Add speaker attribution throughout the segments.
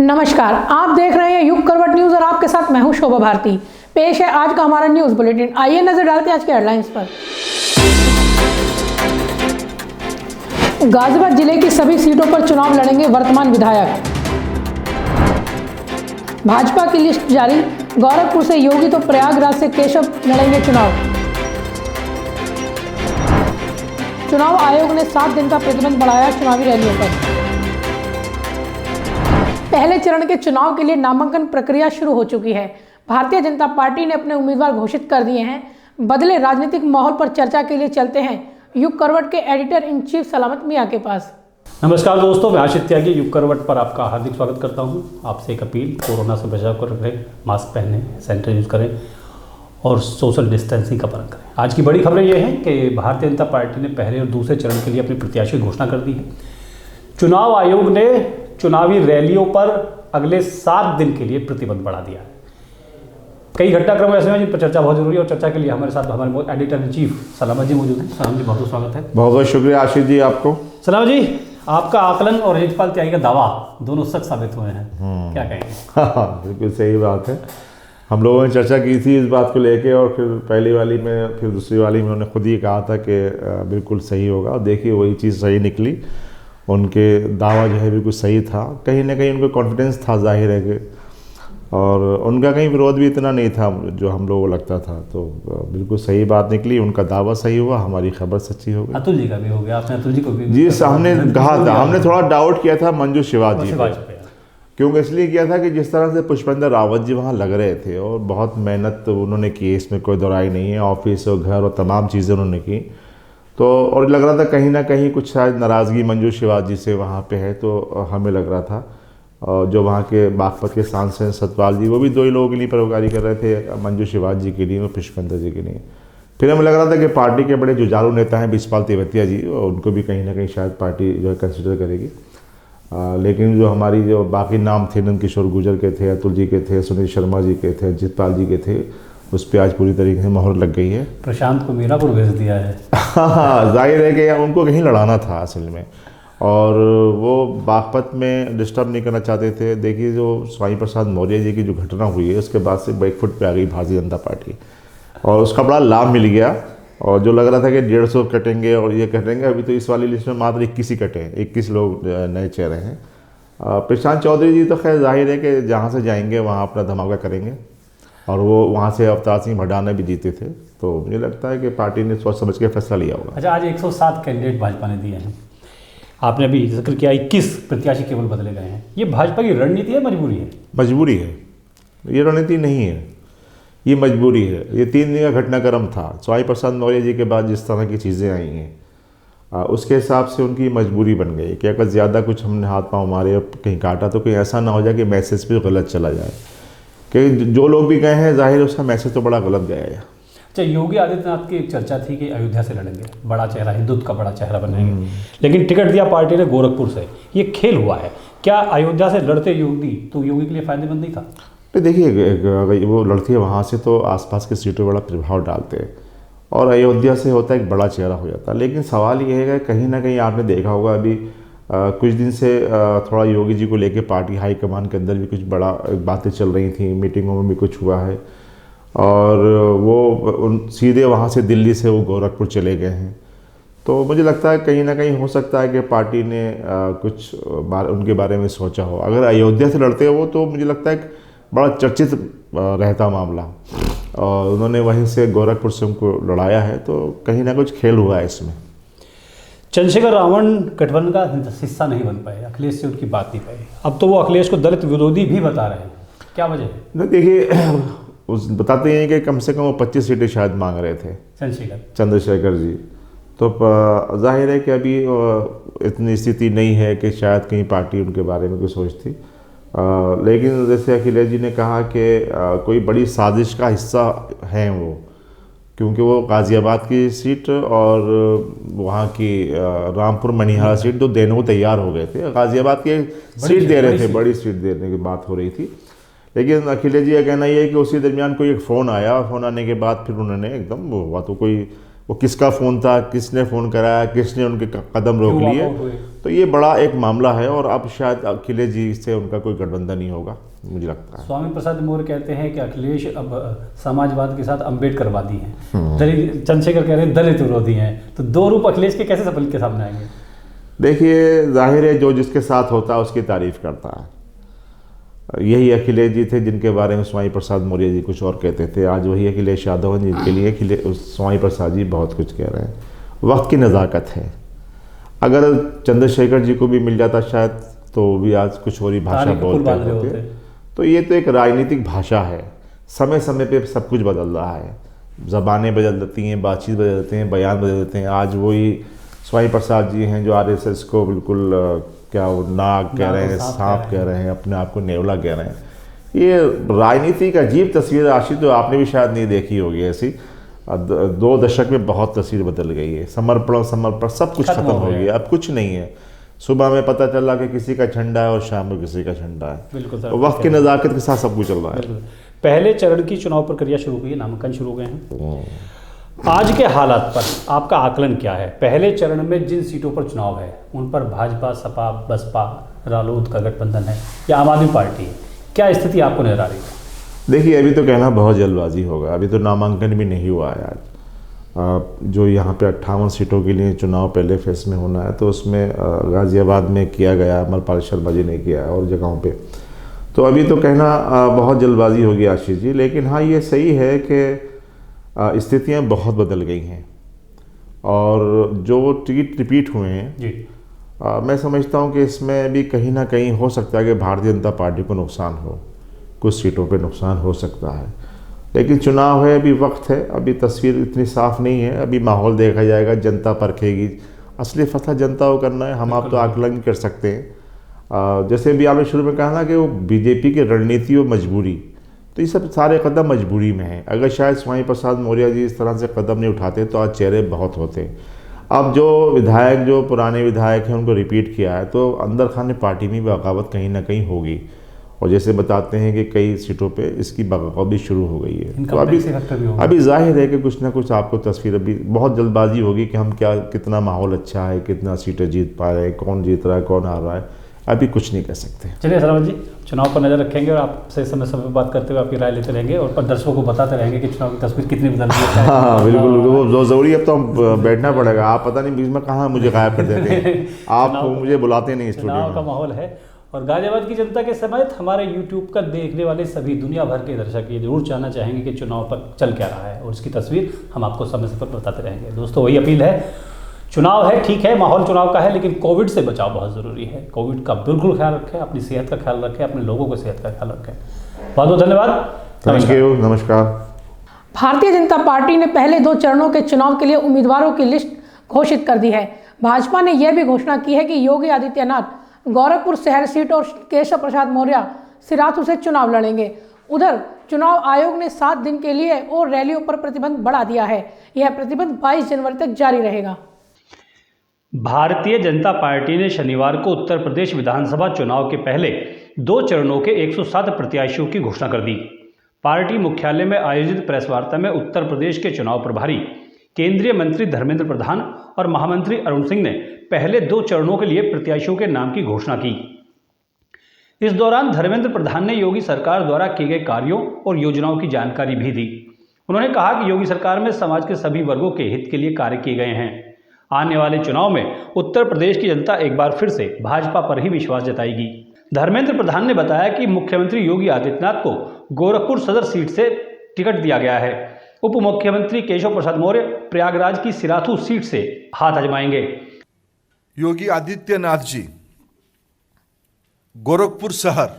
Speaker 1: नमस्कार, आप देख रहे हैं युग करवट न्यूज और आपके साथ मैं हूं शोभा भारती। पेश है आज का हमारा न्यूज बुलेटिन। आइए नजर डालते हैं आज के हेडलाइंस पर। गाजियाबाद जिले की सभी सीटों पर चुनाव लड़ेंगे वर्तमान विधायक। भाजपा की लिस्ट जारी, गोरखपुर से योगी तो प्रयागराज से केशव लड़ेंगे चुनाव। चुनाव आयोग ने 7 दिन का प्रतिबंध बढ़ाया चुनावी रैलियों पर। पहले चरण के चुनाव के लिए नामांकन प्रक्रिया शुरू हो चुकी है। भारतीय जनता पार्टी ने अपने उम्मीदवार घोषित कर दिए हैं। बदले राजनीतिक माहौल पर चर्चा के लिए चलते हैं युग करवट के एडिटर इन चीफ सलामत मियां के पास।
Speaker 2: नमस्कार दोस्तों, मैं आशिष त्यागी युग करवट पर आपका हार्दिक स्वागत करता हूं। आपसे एक अपील, कोरोना से बचाव कर रखें, मास्क पहनें, सैनिटाइजर यूज़ करें और सोशल डिस्टेंसिंग का पालन करें। आज की बड़ी खबरें ये हैं कि भारतीय जनता पार्टी ने पहले और दूसरे चरण के लिए अपने प्रत्याशी की घोषणा कर दी है। चुनाव आयोग ने चुनावी रैलियों पर अगले 7 दिन के लिए प्रतिबंध बढ़ा दिया है। कई घटनाक्रम ऐसे हैं जिन पर चर्चा बहुत जरूरी है और चर्चा के लिए हमारे साथ हमारे एडिटर इन चीफ सलामत जी मौजूद हैं। सलाम जी, बहुत बहुत स्वागत है।
Speaker 3: बहुत बहुत शुक्रिया आशीष जी आपको।
Speaker 2: सलाम जी, आपका आकलन और यजपाल त्यागी का दावा दोनों सच साबित हुए हैं, क्या कहेंगे?
Speaker 3: हाँ, बिल्कुल सही बात है। हम लोगों ने चर्चा की थी इस बात को लेके और फिर पहली वाली में फिर दूसरी वाली में उन्होंने खुद ही कहा था कि बिल्कुल सही होगा और देखिए वही चीज़ सही निकली। उनके दावा जो है बिल्कुल सही था, कहीं ना कहीं उनको कॉन्फिडेंस था जाहिर है कि, और उनका कहीं विरोध भी इतना नहीं था जो हम लोगों को लगता था। तो बिल्कुल सही बात निकली, उनका दावा सही हुआ, हमारी खबर सच्ची हो गई।
Speaker 2: अतुल जी का भी हो गया, आपने अतुल जी को भी
Speaker 3: जी हमने कहा था, हमने थोड़ा डाउट किया था मंजू शिवाजी जी, क्योंकि इसलिए किया था कि जिस तरह से पुष्पेंद्र रावत जी वहाँ लग रहे थे और बहुत मेहनत उन्होंने की, इसमें कोई दोराई नहीं है, ऑफिस और घर और तमाम चीज़ें उन्होंने की। तो और लग रहा था कहीं ना कहीं कुछ शायद नाराज़गी मंजू शिवाजी से वहाँ पे है, तो हमें लग रहा था। और जो वहाँ के बागपत के सांसद सतपाल जी, वो भी 2 ही लोगों के लिए परोपकारी कर रहे थे, मंजू शिवाजी जी के लिए और पुष्पेंद्र जी के लिए। फिर हमें लग रहा था कि पार्टी के बड़े जुझारू नेता हैं बिस्पाल तेवतिया जी, और उनको भी कहीं ना कहीं शायद पार्टी जो है कंसिडर करेगी। लेकिन जो हमारी जो बाकी नाम थे, नंद किशोर गुर्जर के थे, अतुल जी के थे, सुनील शर्मा जी के थे, अजितपाल जी के थे, उस पर आज पूरी तरीके से मोहर लग गई है।
Speaker 2: प्रशांत को मीरापुर भेज दिया है।
Speaker 3: हाँ, जाहिर है कि उनको कहीं लड़ाना था असल में, और वो बागपत में डिस्टर्ब नहीं करना चाहते थे। देखिए जो स्वामी प्रसाद मौर्य जी की जो घटना हुई है उसके बाद से बैकफुट पे आ गई भारतीय जनता पार्टी और उसका बड़ा लाभ मिल गया। और जो लग रहा था कि 150 कटेंगे और ये कटेंगे, अभी तो इस वाली लिस्ट में मात्र 21 ही कटे हैं, 21 लोग नए चेहरे हैं। प्रशांत चौधरी जी तो खैर जाहिर है कि जहाँ से जाएंगे वहाँ अपना धमाका करेंगे, और वो वहाँ से अवतार सिंह भडाना भी जीते थे। तो मुझे लगता है कि पार्टी ने सोच समझ के फैसला लिया होगा।
Speaker 2: अच्छा, आज 107 कैंडिडेट भाजपा ने दिए हैं। आपने अभी जिक्र किया 21 प्रत्याशी केवल बदले गए हैं। ये भाजपा की रणनीति है, मजबूरी है? मजबूरी
Speaker 3: है, ये रणनीति नहीं है, ये मजबूरी है। ये 3 दिन का घटनाक्रम था। स्वामी प्रसाद मौर्य जी के बाद जिस तरह की चीज़ें आई हैं उसके हिसाब से उनकी मजबूरी बन गई कि अगर ज़्यादा कुछ हमने हाथ पाँव मारे और कहीं काटा तो कहीं ऐसा ना हो जाए कि मैसेज भी गलत चला जाए, कि जो लोग भी गए हैं जाहिर उसका मैसेज तो बड़ा गलत गया है।
Speaker 2: अच्छा, योगी आदित्यनाथ की एक चर्चा थी कि अयोध्या से लड़ेंगे, बड़ा चेहरा, हिंदुत्व का बड़ा चेहरा बनेंगे, लेकिन टिकट दिया पार्टी ने गोरखपुर से। ये खेल हुआ है क्या? अयोध्या से लड़ते योगी तो योगी के लिए फायदेमंद नहीं था?
Speaker 3: तो देखिए अगर वो लड़ती है वहाँ से तो आसपास की सीटों पर बड़ा प्रभाव डालते हैं और अयोध्या से होता है एक बड़ा चेहरा हो जाता है। लेकिन सवाल ये है कि कहीं ना कहीं आपने देखा होगा अभी कुछ दिन से थोड़ा योगी जी को लेके पार्टी हाईकमान के अंदर भी कुछ बड़ा बातें चल रही थी, मीटिंगों में भी कुछ हुआ है, और वो सीधे वहाँ से दिल्ली से वो गोरखपुर चले गए हैं। तो मुझे लगता है कहीं ना कहीं हो सकता है कि पार्टी ने कुछ उनके बारे में सोचा हो। अगर अयोध्या से लड़ते हो तो मुझे लगता है बड़ा चर्चित रहता मामला, और उन्होंने वहीं से गोरखपुर से उनको लड़ाया है, तो कहीं ना कुछ खेल हुआ है इसमें।
Speaker 2: चंद्रशेखर रावण गठबंधन का हिस्सा नहीं बन पाए, अखिलेश से उनकी बात नहीं पाई। अब तो वो अखिलेश को दलित विरोधी भी बता रहे हैं, क्या वजह है?
Speaker 3: नहीं देखिए, बताते हैं कि कम से कम वो 25 सीटें शायद मांग रहे थे चंद्रशेखर जी। तो जाहिर है कि अभी इतनी स्थिति नहीं है कि शायद कहीं पार्टी उनके बारे में कुछ सोचती। लेकिन जैसे अखिलेश जी ने कहा कि कोई बड़ी साजिश का हिस्सा हैं वो, क्योंकि वो गाज़ियाबाद की सीट और वहाँ की रामपुर मनिहारा सीट दो देने को तैयार हो गए थे। गाज़ियाबाद की सीट दे रहे थे, बड़ी सीट देने की बात हो रही थी। लेकिन अखिलेश जी का कहना ये है कि उसी दरमियान कोई एक फ़ोन आया, फ़ोन आने के बाद फिर उन्होंने एकदम वो हुआ, तो कोई वो किसका फ़ोन था, किसने फ़ोन कराया, किसने उनके कदम रोक
Speaker 2: क्यों
Speaker 3: लिए,
Speaker 2: वाकआउट हुए?
Speaker 3: तो ये बड़ा एक मामला है। और अब शायद अखिलेश जी से उनका कोई गठबंधन नहीं होगा, मुझे लगता है।
Speaker 2: स्वामी प्रसाद मौर्य कहते हैं कि अखिलेश अब समाजवाद के साथ अम्बेडकरवादी हैं, दलित चंद्रशेखर कह रहे हैं दलित विरोधी हैं, तो दो रूप अखिलेश के कैसे सफल के सामने आएंगे?
Speaker 3: देखिए, जाहिर है जो जिसके साथ होता है उसकी तारीफ करता है। यही अखिलेश जी थे जिनके बारे में स्वामी प्रसाद मौर्य जी कुछ और कहते थे, आज वही अखिलेश यादव हैं जिनके लिए स्वामी प्रसाद जी बहुत कुछ कह रहे हैं। वक्त की नज़ाकत है। अगर चंद्रशेखर जी को भी मिल जाता शायद, तो भी आज कुछ और ही भाषा बोलते होते। तो ये तो एक राजनीतिक भाषा है, समय समय पे सब कुछ बदल रहा है, ज़बानें बदलती हैं, बातचीत बदलते हैं, बयान बदलते हैं। आज वही स्वामी प्रसाद जी हैं जो आरएसएस को बिल्कुल क्या वो नाग कह रहे हैं, सांप कह रहे हैं, अपने आप को नेवला कह रहे हैं। ये राजनीति का अजीब तस्वीर आशिष, तो आपने भी शायद नहीं देखी होगी ऐसी। 2 दशक में बहुत तस्वीर बदल गई है। समर्पण सब कुछ खत्म हो गया, अब कुछ नहीं है। सुबह में पता चला कि किसी का झंडा है और शाम में किसी का झंडा है।
Speaker 2: बिल्कुल
Speaker 3: तो वक्त की नज़ाकत के साथ सब कुछ चल रहा है।
Speaker 2: पहले चरण की चुनाव प्रक्रिया शुरू हुई है, नामांकन शुरू हो गए हैं। आज के हालात पर आपका आकलन क्या है? पहले चरण में जिन सीटों पर चुनाव है उन पर भाजपा, सपा, बसपा, रालोद का गठबंधन है या आम आदमी पार्टी है, क्या स्थिति आपको नजर आ रही है? देखिए,
Speaker 3: अभी तो कहना बहुत जल्दबाजी होगा, अभी तो नामांकन भी नहीं हुआ है आज। जो यहाँ पे 58 सीटों के लिए चुनाव पहले फेज में होना है, तो उसमें गाज़ियाबाद में किया गया, अमरपाल शर्मा जी ने किया और जगहों पे, तो अभी तो कहना बहुत जल्दबाजी होगी आशीष जी। लेकिन हाँ, ये सही है कि स्थितियाँ बहुत बदल गई हैं और जो टिकट रिपीट हुए हैं
Speaker 2: जी,
Speaker 3: मैं समझता हूँ कि इसमें भी कहीं ना कहीं हो सकता है कि भारतीय जनता पार्टी को नुकसान हो, कुछ सीटों पे नुकसान हो सकता है। लेकिन चुनाव है, अभी वक्त है, अभी तस्वीर इतनी साफ नहीं है, अभी माहौल देखा जाएगा, जनता परखेगी। असली फैसला जनता को करना है, हम आप तो आकलन नहीं कर सकते हैं। जैसे भी आपने शुरू में कहा ना कि वो बीजेपी की रणनीति और मजबूरी, तो ये सब सारे कदम मजबूरी में हैं। अगर शायद स्वामी प्रसाद मौर्य जी इस तरह से कदम नहीं उठाते तो आज चेहरे बहुत होते। अब जो विधायक, जो पुराने विधायक हैं, उनको रिपीट किया है, तो अंदर खाने पार्टी में बगावत कहीं ना कहीं होगी। और जैसे बताते हैं कि कई सीटों पे इसकी बगावत भी शुरू हो गई है। तो अभी जाहिर है कि कुछ ना कुछ आपको तस्वीर, अभी बहुत जल्दबाजी होगी कि हम क्या, कितना माहौल अच्छा है, कितना सीटें जीत पा रहे हैं, कौन जीत रहा है, कौन हार रहा है, अभी कुछ नहीं कह सकते।
Speaker 2: चलिए सलामत जी, चुनाव पर नज़र रखेंगे और आपसे समय समय पर बात करते हुए आपकी राय लेते रहेंगे और दर्शकों को बताते रहेंगे कि चुनाव की तस्वीर कितनी बदल रही है।
Speaker 3: हाँ बिल्कुल, वो ज़रूरी। अब तो हम बैठना पड़ेगा, आप पता नहीं बीच में कहाँ मुझे गायब कर देते हैं, आप मुझे बुलाते नहीं स्टूडियो में।
Speaker 2: चुनाव का माहौल है और गाजियाबाद की जनता के समेत हमारे यूट्यूब का देखने वाले सभी दुनिया भर के दर्शक ये जरूर जानना चाहेंगे कि चुनाव पर चल क्या रहा है और उसकी तस्वीर हम आपको समय समय पर बताते रहेंगे। दोस्तों, वही अपील है, चुनाव है, ठीक है, माहौल चुनाव का है, लेकिन कोविड से बचाव बहुत ज़रूरी है। कोविड का बिल्कुल ख्याल रखें, अपनी सेहत का ख्याल रखें, अपने लोगों की सेहत का ख्याल रखें। बहुत बहुत धन्यवाद।
Speaker 3: थैंक यू, नमस्कार।
Speaker 1: भारतीय जनता पार्टी ने पहले 2 चरणों के चुनाव के लिए उम्मीदवारों की लिस्ट घोषित कर दी है। भाजपा ने यह भी घोषणा की है कि योगी आदित्यनाथ गोरखपुर शहर सीट और केशव प्रसाद मौर्य सिराथू से चुनाव लड़ेंगे। उधर चुनाव आयोग ने 7 दिन के लिए और रैलियों पर प्रतिबंध बढ़ा दिया है। यह प्रतिबंध 22 जनवरी तक जारी रहेगा।
Speaker 2: भारतीय जनता पार्टी ने शनिवार को उत्तर प्रदेश विधानसभा चुनाव के पहले 2 चरणों के 107 प्रत्याशियों की घोषणा कर दी। पार्टी मुख्यालय में आयोजित प्रेस वार्ता में उत्तर प्रदेश के चुनाव प्रभारी केंद्रीय मंत्री धर्मेंद्र प्रधान और महामंत्री अरुण सिंह ने पहले 2 चरणों के लिए प्रत्याशियों के नाम की घोषणा की। इस दौरान धर्मेंद्र प्रधान ने योगी सरकार द्वारा किए गए कार्यों और योजनाओं की जानकारी भी दी। उन्होंने कहा कि योगी सरकार में समाज के सभी वर्गों के हित के लिए कार्य किए गए हैं। आने वाले चुनाव में उत्तर प्रदेश की जनता एक बार फिर से भाजपा पर ही विश्वास जताएगी। धर्मेंद्र प्रधान ने बताया कि मुख्यमंत्री योगी आदित्यनाथ को गोरखपुर सदर सीट से टिकट दिया गया है। उप मुख्यमंत्री केशव प्रसाद मौर्य प्रयागराज की सिराथू सीट से हाथ आजमाएंगे।
Speaker 4: योगी आदित्यनाथ जी गोरखपुर शहर,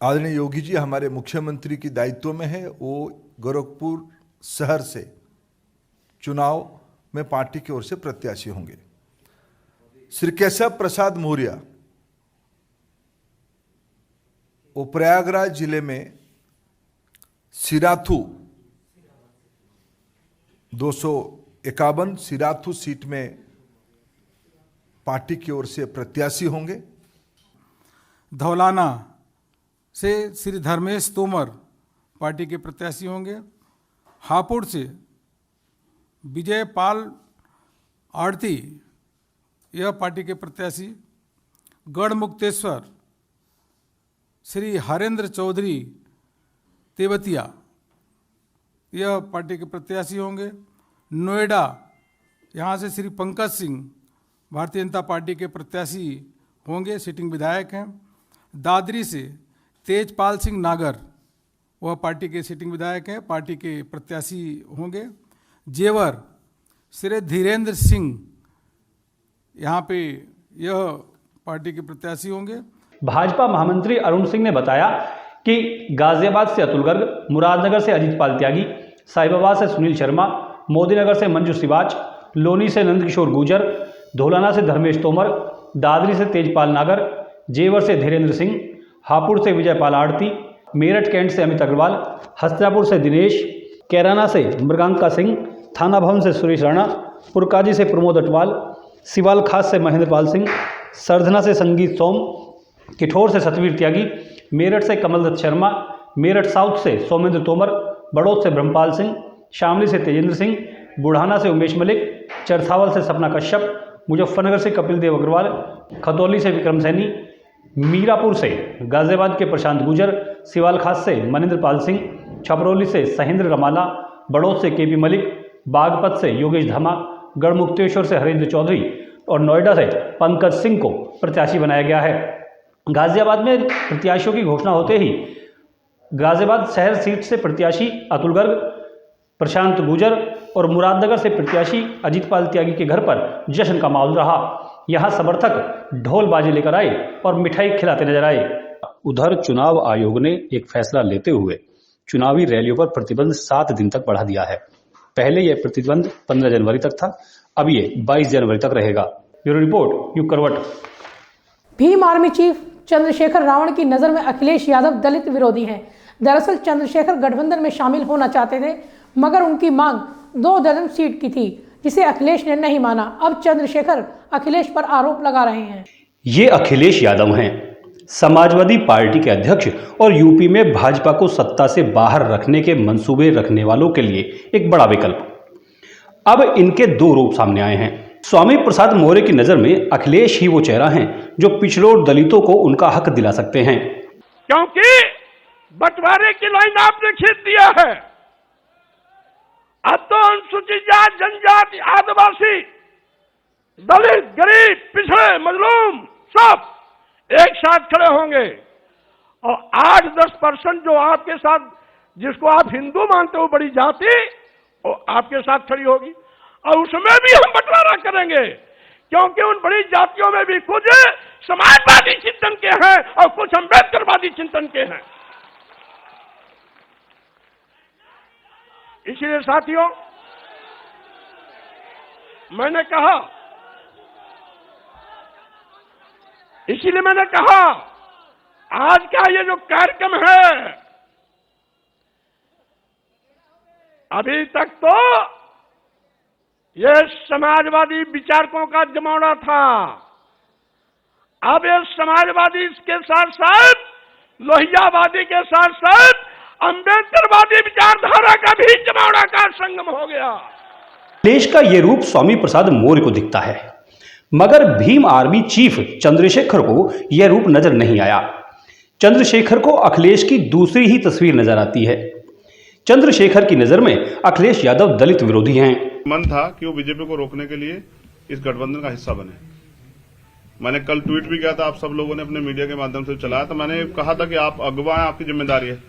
Speaker 4: आदरणीय योगी जी हमारे मुख्यमंत्री की दायित्व में है, वो गोरखपुर शहर से चुनाव में पार्टी की ओर से प्रत्याशी होंगे। श्री केशव प्रसाद मौर्य वो प्रयागराज जिले में सिराथू 251 सिराथू सीट में पार्टी की ओर से प्रत्याशी होंगे।
Speaker 5: धौलाना से श्री धर्मेश तोमर पार्टी के प्रत्याशी होंगे। हापुड़ से विजय पाल आड़ती, यह पार्टी के प्रत्याशी। गढ़मुक्तेश्वर श्री हरेंद्र चौधरी तेवतिया, यह पार्टी के प्रत्याशी होंगे। नोएडा यहाँ से श्री पंकज सिंह भारतीय जनता पार्टी के प्रत्याशी होंगे, सिटिंग विधायक हैं। दादरी से तेजपाल सिंह नागर, वह पार्टी के सिटिंग विधायक हैं, पार्टी के प्रत्याशी होंगे। जेवर श्री धीरेन्द्र सिंह, यहाँ पे यह पार्टी के प्रत्याशी होंगे।
Speaker 2: भाजपा महामंत्री अरुण सिंह ने बताया कि गाजियाबाद से अतुल गर्ग, मुरादनगर से अजीत पाल त्यागी, साहिबाबाद से सुनील शर्मा, मोदीनगर से मंजू सिवाच, लोनी से नंदकिशोर गुर्जर, धौलाना से धर्मेश तोमर, दादरी से तेजपाल नागर, जेवर से धीरेन्द्र सिंह, हापुड़ से विजय पाल आड़ती, मेरठ कैंट से अमित अग्रवाल, हस्तिनापुर से दिनेश, कैराना से मृगांका सिंह, थाना भवन से सुरेश राणा, पुरकाजी से प्रमोद अटवाल, सिवाल खास से महेंद्र पाल सिंह, सरधना से संगीत सोम, किठौर से सतवीर त्यागी, मेरठ से कमल दत्त शर्मा, मेरठ साउथ से सौमेंद्र तोमर, बड़ौद से ब्रह्मपाल सिंह, शामली से तेजेंद्र सिंह, बुढ़ाना से उमेश मलिक, चरथावल से सपना कश्यप, मुजफ्फरनगर से कपिल देव अग्रवाल, खतौली से विक्रम सैनी, मीरापुर से गाजियाबाद के प्रशांत गुजर, सिवाल खास से मनिंद्र पाल सिंह, छपरौली से सहेंद्र रमाला, बड़ौद से केपी मलिक, बागपत से योगेश धामा, गढ़मुक्तेश्वर से हरेंद्र चौधरी और नोएडा से पंकज सिंह को प्रत्याशी बनाया गया है। गाजियाबाद में प्रत्याशियों की घोषणा होते ही गाजियाबाद शहर सीट से प्रत्याशी अतुल गर्ग, प्रशांत गुजर और मुरादनगर से प्रत्याशी अजीत पाल त्यागी के घर पर जश्न का माहौल रहा। यहां समर्थक ढोल बाजे लेकर आए और मिठाई खिलाते नजर आए। उधर चुनाव आयोग ने एक फैसला लेते हुए चुनावी रैलियों पर प्रतिबंध 7 दिन तक बढ़ा दिया है। पहले यह प्रतिबंध 15 जनवरी तक था, अब ये 22 जनवरी तक रहेगा। ब्यूरो रिपोर्ट, युग करवट।
Speaker 1: भीम आर्मी चीफ चंद्रशेखर रावण की नज़र में अखिलेश यादव दलित विरोधी हैं। दरअसल चंद्रशेखर गठबंधन में शामिल होना चाहते थे, मगर उनकी मांग 2 दर्जन सीट की थी, जिसे अखिलेश ने नहीं माना। अब चंद्रशेखर अखिलेश पर आरोप लगा रहे हैं।
Speaker 2: ये अखिलेश यादव हैं, समाजवादी पार्टी के अध्यक्ष और यूपी में भाजपा को सत्ता से बाहर रखने के मंसूबे रखने वालों के लिए एक बड़ा विकल्प। अब इनके 2 रूप सामने आए हैं। स्वामी प्रसाद मौर्य की नजर में अखिलेश ही वो चेहरा हैं जो पिछड़ों और दलितों को उनका हक दिला सकते हैं।
Speaker 6: क्योंकि बंटवारे की लाइन आपने खींच दिया है। अब तो अनुसूचित जाति, जनजाति, आदिवासी, दलित, गरीब, पिछड़े, मजलूम सब एक साथ खड़े होंगे और 8-10% जो आपके साथ, जिसको आप हिंदू मानते हो बड़ी जाति, वो आपके साथ खड़ी होगी और उसमें भी हम बंटवारा करेंगे, क्योंकि उन बड़ी जातियों में भी कुछ समाजवादी चिंतन के हैं और कुछ अम्बेडकरवादी चिंतन के हैं। इसलिए साथियों, मैंने कहा आज का ये जो कार्यक्रम है, अभी तक तो ये समाजवादी विचारकों का जमावड़ा था। अब ये समाजवादी के साथ साथ, लोहियावादी के साथ साथ अम्बेडकरवादी विचारधारा का भी जमावड़ा का संगम हो गया।
Speaker 2: अखिलेश का ये रूप स्वामी प्रसाद मौर्य को दिखता है, मगर भीम आर्मी चीफ चंद्रशेखर को यह रूप नजर नहीं आया। चंद्रशेखर को अखिलेश की दूसरी ही तस्वीर नजर आती है। चंद्रशेखर की नजर में अखिलेश यादव दलित विरोधी हैं।
Speaker 7: मन था कि वो बीजेपी को रोकने के लिए इस गठबंधन का हिस्सा बने। मैंने कल ट्वीट भी किया था, आप सब लोगों ने अपने मीडिया के माध्यम से चलाया, तो मैंने कहा था कि आप अगवा हैं, आपकी जिम्मेदारी है।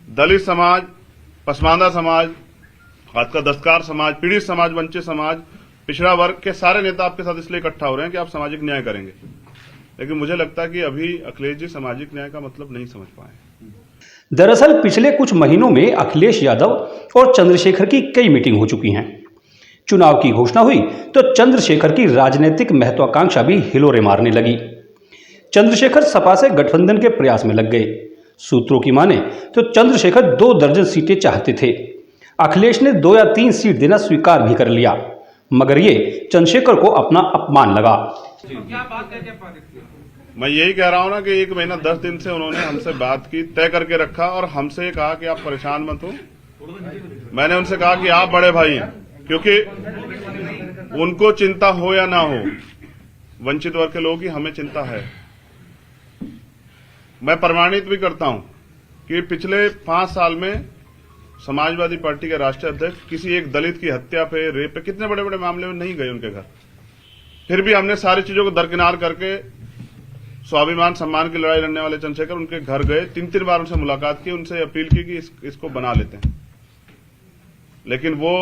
Speaker 7: दलित समाज, पसमानदा समाज, खासकर दस्तकार समाज, पीड़ित समाज, वंचित समाज, पिछड़ा वर्ग के सारे नेता आपके साथ इसलिए इकट्ठा हो रहे हैं कि आप सामाजिक न्याय करेंगे। लेकिन मुझे लगता है कि अभी अखिलेश जी सामाजिक न्याय का मतलब नहीं समझ पाए।
Speaker 2: दरअसल पिछले कुछ महीनों में अखिलेश यादव और चंद्रशेखर की कई मीटिंग हो चुकी हैं। चुनाव की घोषणा हुई तो चंद्रशेखर की राजनीतिक महत्वाकांक्षा भी हिलोरे मारने लगी। चंद्रशेखर सपा से गठबंधन के प्रयास में लग गए। सूत्रों की माने तो चंद्रशेखर 2 दर्जन सीटें चाहते थे। अखिलेश ने 2 या 3 सीट देना स्वीकार भी कर लिया, मगर ये चंद्रशेखर को अपना अपमान लगा।
Speaker 5: क्या बात है?
Speaker 7: मैं यही कह रहा हूं ना कि 1 महीना 10 दिन से उन्होंने हमसे बात की, तय करके रखा और हमसे कहा कि आप परेशान मत हो। मैंने उनसे कहा कि आप बड़े भाई हैं, क्योंकि उनको चिंता हो या ना हो, वंचित वर्ग के लोगों की हमें चिंता है। मैं प्रमाणित भी करता हूं कि पिछले 5 साल में समाजवादी पार्टी के राष्ट्रीय अध्यक्ष किसी एक दलित की हत्या पे, रेप पे, कितने बड़े बड़े मामले में नहीं गए उनके घर। फिर भी हमने सारी चीजों को दरकिनार करके स्वाभिमान सम्मान की लड़ाई लड़ने वाले चंद्रशेखर उनके घर गए, 3-3 बार उनसे मुलाकात की, उनसे अपील की कि इसको बना लेते हैं। लेकिन वो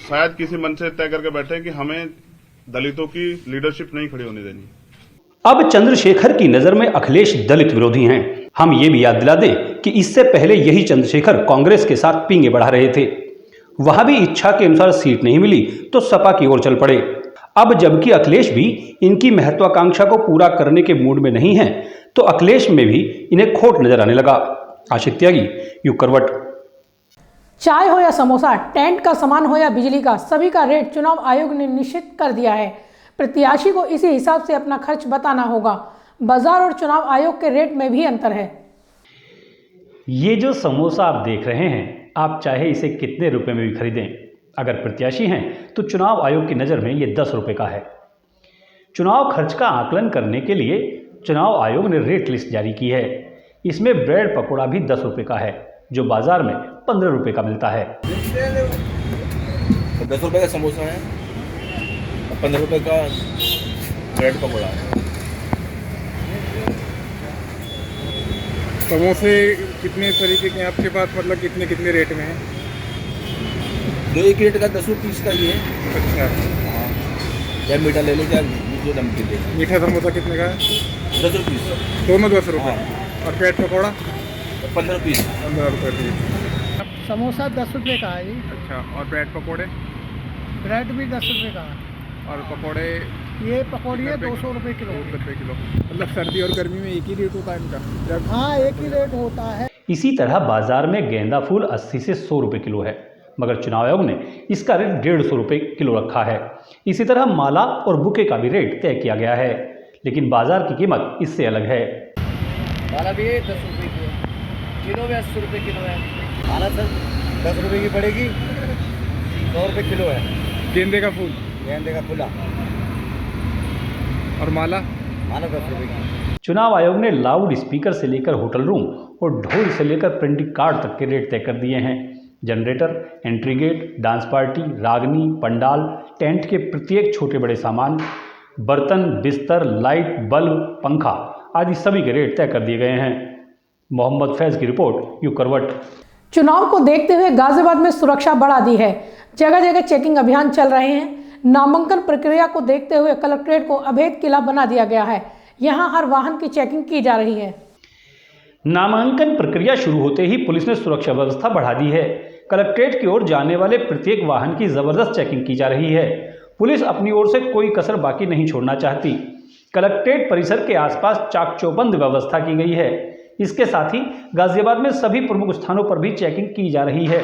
Speaker 7: शायद किसी मन से तय करके बैठे कि हमें दलितों की लीडरशिप नहीं खड़ी होने देनी।
Speaker 2: अब चंद्रशेखर की नजर में अखिलेश दलित विरोधी हैं। हम ये भी याद दिला दें कि इससे पहले यही चंद्रशेखर कांग्रेस के साथ पींगे बढ़ा रहे थे। वहां भी इच्छा के अनुसार सीट नहीं मिली तो सपा की ओर चल पड़े। अब जबकि अखिलेश भी इनकी महत्वाकांक्षा को पूरा करने के मूड में नहीं है, तो अखिलेश में भी इन्हें खोट नजर आने लगा। आशिक त्यागी, युग करवट।
Speaker 1: चाय हो या समोसा, टेंट का सामान हो या बिजली का, सभी का रेट चुनाव आयोग ने निश्चित कर दिया है। प्रत्याशी को इसी हिसाब से अपना खर्च बताना होगा। बाजार और चुनाव आयोग के रेट में भी अंतर है।
Speaker 2: ये जो समोसा आप देख रहे हैं, आप चाहे इसे कितने रुपए में भी खरीदें, अगर प्रत्याशी हैं तो चुनाव आयोग की नज़र में ये 10 रुपये का है। चुनाव खर्च का आकलन करने के लिए चुनाव आयोग ने रेट लिस्ट जारी की है। इसमें ब्रेड पकौड़ा भी 10 रुपये का है, जो बाजार में 15 रुपये का मिलता है।
Speaker 8: 10 रुपये का समोसा है, 15 रुपये का ब्रेड पकौड़ा है।
Speaker 5: समोसे कितने तरीके के हैं आपके पास, मतलब कितने कितने रेट में हैं?
Speaker 8: जो एक रेट का 10 रुपये का ही है।
Speaker 5: अच्छा,
Speaker 8: हाँ, या मीठा ले लो, या जो नमकीन ले लो।
Speaker 5: मीठा समोसा कितने का है?
Speaker 8: 10 रुपये,
Speaker 5: दोनों 10 रुपये।
Speaker 8: हाँ।
Speaker 5: और ब्रेड पकौड़ा
Speaker 8: 15 रुपये।
Speaker 5: 15 रुपये पीस।
Speaker 9: समोसा 10 रुपये का है जी।
Speaker 5: अच्छा, और ब्रेड पकौड़े?
Speaker 9: ब्रेड भी 10 रुपये का है।
Speaker 5: और पकौड़े?
Speaker 9: ये पकौड़ी है 200 रुपये किलो।
Speaker 5: 200 रुपये किलो। मतलब सर्दी और गर्मी में एक ही रेट होता है इनका?
Speaker 9: हाँ, एक ही रेट होता है।
Speaker 2: इसी तरह बाजार में गेंदा फूल 80 से 100 रुपये किलो है, मगर चुनाव आयोग ने इसका रेट 150 रुपये किलो रखा है। इसी तरह माला और बुके का भी रेट तय किया गया है, लेकिन बाजार की कीमत इससे अलग है।
Speaker 9: माला भी 10 रुपये किलो में 80 रुपये किलो है। माला सर 10 रुपये की पड़ेगी, 100 रुपये किलो है।
Speaker 5: गेंदे का फूल?
Speaker 9: गेंदे का फूला।
Speaker 5: और माला?
Speaker 9: माला 10 रुपये की।
Speaker 2: चुनाव आयोग ने लाउड स्पीकर से लेकर होटल रूम और ढोल से लेकर प्रिंटिंग कार्ड तक के रेट तय कर दिए हैं। Generator, entry gate, dance party, ragni, pandal, tent के प्रत्येक छोटे बड़े सामान, बर्तन, बिस्तर, लाइट, बल्ब, पंखा आदि सभी के रेट तय कर दिए गए हैं। मोहम्मद फैज की रिपोर्ट, युग करवट।
Speaker 1: चुनाव को देखते हुए गाजियाबाद में सुरक्षा बढ़ा दी है। जगह जगह चेकिंग अभियान चल रहे हैं। नामांकन प्रक्रिया को देखते हुए कलेक्ट्रेट को अभेद किला बना दिया गया है। यहां हर वाहन की चेकिंग की जा रही है।
Speaker 2: नामांकन प्रक्रिया शुरू होते ही पुलिस ने सुरक्षा व्यवस्था बढ़ा दी है। कलेक्ट्रेट की ओर जाने वाले प्रत्येक वाहन की जबरदस्त चेकिंग की जा रही है। पुलिस अपनी ओर से कोई कसर बाकी नहीं छोड़ना चाहती। कलेक्ट्रेट परिसर के आसपास चाक चौबंद व्यवस्था की गई है। इसके साथ ही गाजियाबाद में सभी प्रमुख स्थानों पर भी चेकिंग की जा रही है।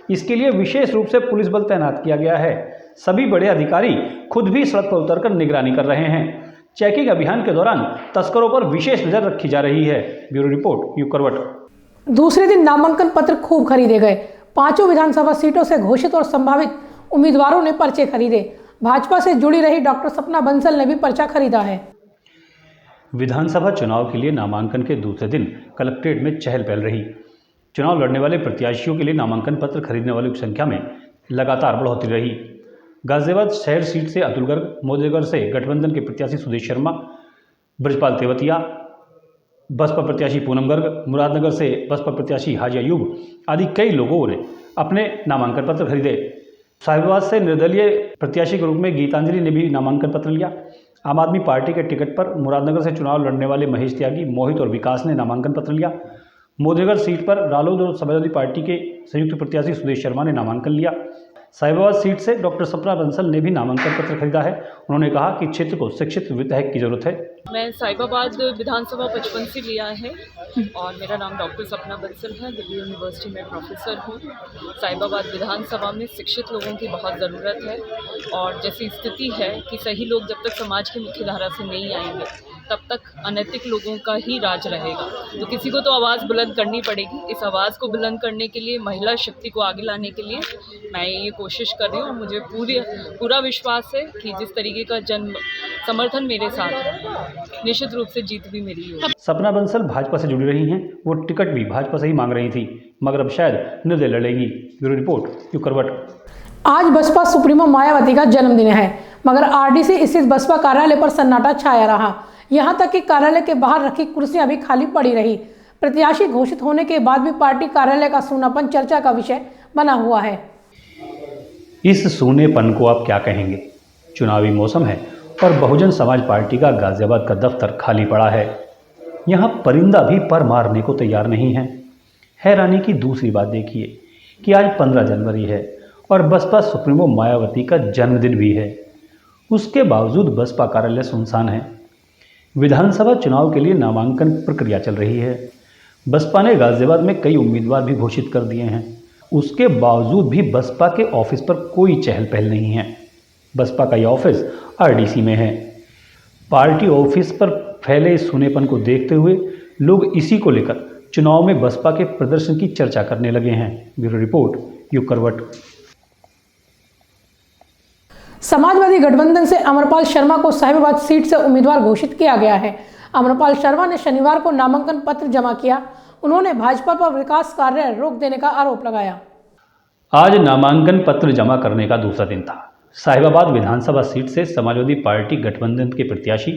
Speaker 2: इसके लिए विशेष रूप से पुलिस बल तैनात किया गया है। सभी बड़े अधिकारी खुद भी सड़क पर उतरकर निगरानी कर रहे हैं। चेकिंग अभियान के दौरान तस्करों पर विशेष नजर रखी जा रही है। ब्यूरो रिपोर्ट, युग करवट।
Speaker 1: दूसरे दिन नामांकन पत्र खूब खरीदे गए। 5 विधानसभा सीटों से घोषित और संभावित उम्मीदवारों ने पर्चे खरीदे। भाजपा से जुड़ी रही डॉक्टर सपना बंसल ने भी पर्चा खरीदा है।
Speaker 2: विधानसभा चुनाव के लिए नामांकन के दूसरे दिन कलेक्ट्रेट में चहल पहल रही। चुनाव लड़ने वाले प्रत्याशियों के लिए नामांकन पत्र खरीदने वालों की संख्या में लगातार बढ़ोतरी रही। गाजियाबाद शहर सीट से अतुल गर्ग, मोदेगढ़ से गठबंधन के प्रत्याशी सुदेश शर्मा, ब्रजपाल तेवतिया, बसपा प्रत्याशी पूनम गर्ग, मुरादनगर से बसपा प्रत्याशी हाजी अयूब आदि कई लोगों ने अपने नामांकन पत्र खरीदे। साहिबाबाद से निर्दलीय प्रत्याशी के रूप में गीतांजलि ने भी नामांकन पत्र लिया। आम आदमी पार्टी के टिकट पर मुरादनगर से चुनाव लड़ने वाले महेश त्यागी, मोहित और विकास ने नामांकन पत्र लिया। मोदेगढ़ सीट पर रालोद और समाजवादी पार्टी के संयुक्त प्रत्याशी सुदेश शर्मा ने नामांकन लिया। साहिबाबाद सीट से डॉक्टर सपना बंसल ने भी नामांकन पत्र खरीदा है। उन्होंने कहा कि क्षेत्र को शिक्षित विधायक की जरूरत है।
Speaker 10: मैं साहिबाबाद विधानसभा 55 से लिया है और मेरा नाम डॉक्टर सपना बंसल है। दिल्ली यूनिवर्सिटी में प्रोफेसर हूँ। साहिबाबाद विधानसभा में शिक्षित लोगों की बहुत ज़रूरत है और जैसी स्थिति है कि सही लोग जब तक समाज की मुख्य धारा से नहीं आएंगे तब तक अनैतिक लोगों का ही राज रहेगा। तो किसी को तो आवाज़ बुलंद करनी पड़ेगी। इस आवाज़ को बुलंद करने के लिए, महिला शक्ति को आगे लाने के लिए मैं ये कोशिश कर रही हूँ। और मुझे पूरा विश्वास है कि जिस तरीके का जन समर्थन मेरे साथ है, निश्चित रूप से जीत भी मेरी होगी।
Speaker 2: सपना बंसल भाजपा से जुड़ी रही हैं। वो टिकट भी भाजपा से ही मांग रही थी, मगर अब शायद निर्दलीय लड़ेंगी। ब्यूरो रिपोर्ट, यू करवट।
Speaker 1: आज बसपा सुप्रीमो मायावती का जन्मदिन है, मगर आरडीसी स्थित बसपा कार्यालय पर सन्नाटा छाया रहा। यहां तक कि कार्यालय के बाहर रखी कुर्सियां भी खाली पड़ी रही। प्रत्याशी घोषित होने के बाद भी पार्टी कार्यालय का सूनापन चर्चा का विषय बना हुआ है।
Speaker 2: इस सूनेपन को आप क्या कहेंगे? चुनावी मौसम है और बहुजन समाज पार्टी का गाजियाबाद का दफ्तर खाली पड़ा है। यहाँ परिंदा भी पर मारने को तैयार नहीं है। हैरानी की दूसरी बात देखिए कि आज 15 जनवरी है और बसपा सुप्रीमो मायावती का जन्मदिन भी है। उसके बावजूद बसपा कार्यालय सुनसान है। विधानसभा चुनाव के लिए नामांकन प्रक्रिया चल रही है। बसपा ने गाजियाबाद में कई उम्मीदवार भी घोषित कर दिए हैं। उसके बावजूद भी बसपा के ऑफिस पर कोई चहल पहल नहीं है। बसपा का यह ऑफिस आरडीसी में है। पार्टी ऑफिस पर फैले इस सूनेपन को देखते हुए लोग इसी को लेकर चुनाव में बसपा के प्रदर्शन की चर्चा करने लगे हैं। ब्यूरो रिपोर्ट, यू करवट।
Speaker 1: समाजवादी गठबंधन से अमरपाल शर्मा को साहिबाबाद सीट से उम्मीदवार घोषित किया गया है। अमरपाल शर्मा ने शनिवार को नामांकन पत्र जमा किया। उन्होंने भाजपा पर विकास कार्य रोक देने का आरोप लगाया।
Speaker 2: आज नामांकन पत्र जमा करने का दूसरा दिन था। साहिबाबाद विधानसभा सीट से समाजवादी पार्टी गठबंधन के प्रत्याशी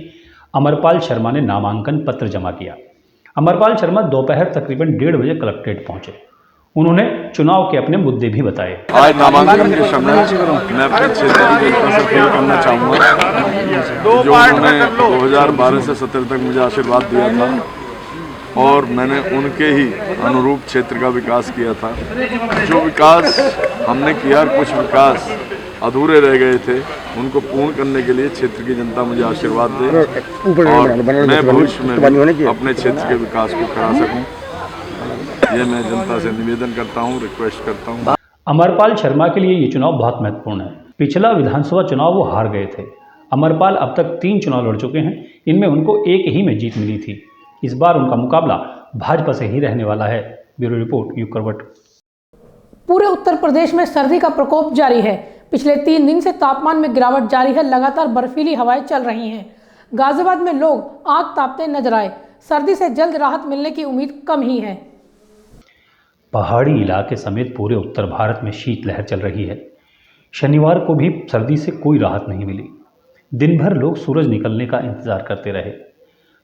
Speaker 2: अमरपाल शर्मा ने नामांकन पत्र जमा किया। अमरपाल शर्मा दोपहर तकरीबन 1:30 बजे कलेक्ट्रेट पहुंचे। उन्होंने चुनाव के अपने मुद्दे भी बताए।
Speaker 11: आज नामांकन के समय मैं अपने क्षेत्र की जनता से अपील करना चाहूँगा, जो उन्होंने 2012 से 17 तक मुझे आशीर्वाद दिया था और मैंने उनके ही अनुरूप क्षेत्र का विकास किया था। जो विकास हमने किया, कुछ विकास अधूरे रह गए थे, उनको पूर्ण करने के लिए क्षेत्र की जनता मुझे आशीर्वाद दे और मैं भविष्य में अपने क्षेत्र के विकास को करा सकूं। ये मैं जनता से निवेदन करता हूं, रिक्वेस्ट करता हूं।
Speaker 2: अमरपाल शर्मा के लिए ये चुनाव बहुत महत्वपूर्ण है। पिछला विधानसभा चुनाव वो हार गए थे। अमरपाल अब तक 3 चुनाव लड़ चुके हैं। इनमें उनको एक ही में जीत मिली थी। इस बार उनका मुकाबला भाजपा से ही रहने वाला है। ब्यूरो रिपोर्ट, यू करवट।
Speaker 1: पूरे उत्तर प्रदेश में सर्दी का प्रकोप जारी है। पिछले 3 दिन से तापमान में गिरावट जारी है। लगातार बर्फीली हवाएं चल रही हैं। गाजियाबाद में लोग आग तापते नजर आए। सर्दी से जल्द राहत मिलने की उम्मीद कम ही है।
Speaker 2: पहाड़ी इलाके समेत पूरे उत्तर भारत में शीतलहर चल रही है। शनिवार को भी सर्दी से कोई राहत नहीं मिली। दिन भर लोग सूरज निकलने का इंतजार करते रहे।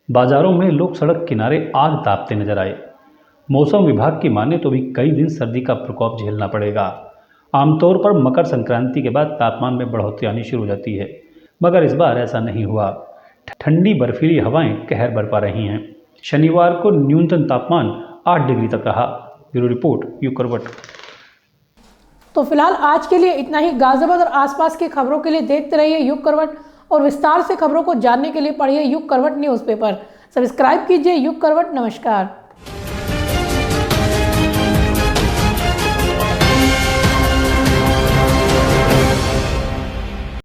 Speaker 2: बाजारों में लोग सड़क किनारे आग तापते नजर आए। मौसम विभाग की माने तो भी कई दिन सर्दी का प्रकोप झेलना पड़ेगा। आमतौर पर मकर संक्रांति के बाद तापमान में बढ़ोतरी आनी शुरू हो जाती है, मगर इस बार ऐसा नहीं हुआ। ठंडी बर्फीली हवाएं कहर बरपा रही हैं। शनिवार को न्यूनतम तापमान 8 डिग्री तक रहा। ब्यूरो रिपोर्ट, यू करवट।
Speaker 1: तो फिलहाल आज के लिए इतना ही। गाजियाबाद और आसपास की खबरों के लिए देखते रहिए युग करवट और विस्तार से खबरों को जानने के लिए पढ़िए युग करवट न्यूज़पेपर। सब्सक्राइब कीजिए युग करवट। नमस्कार।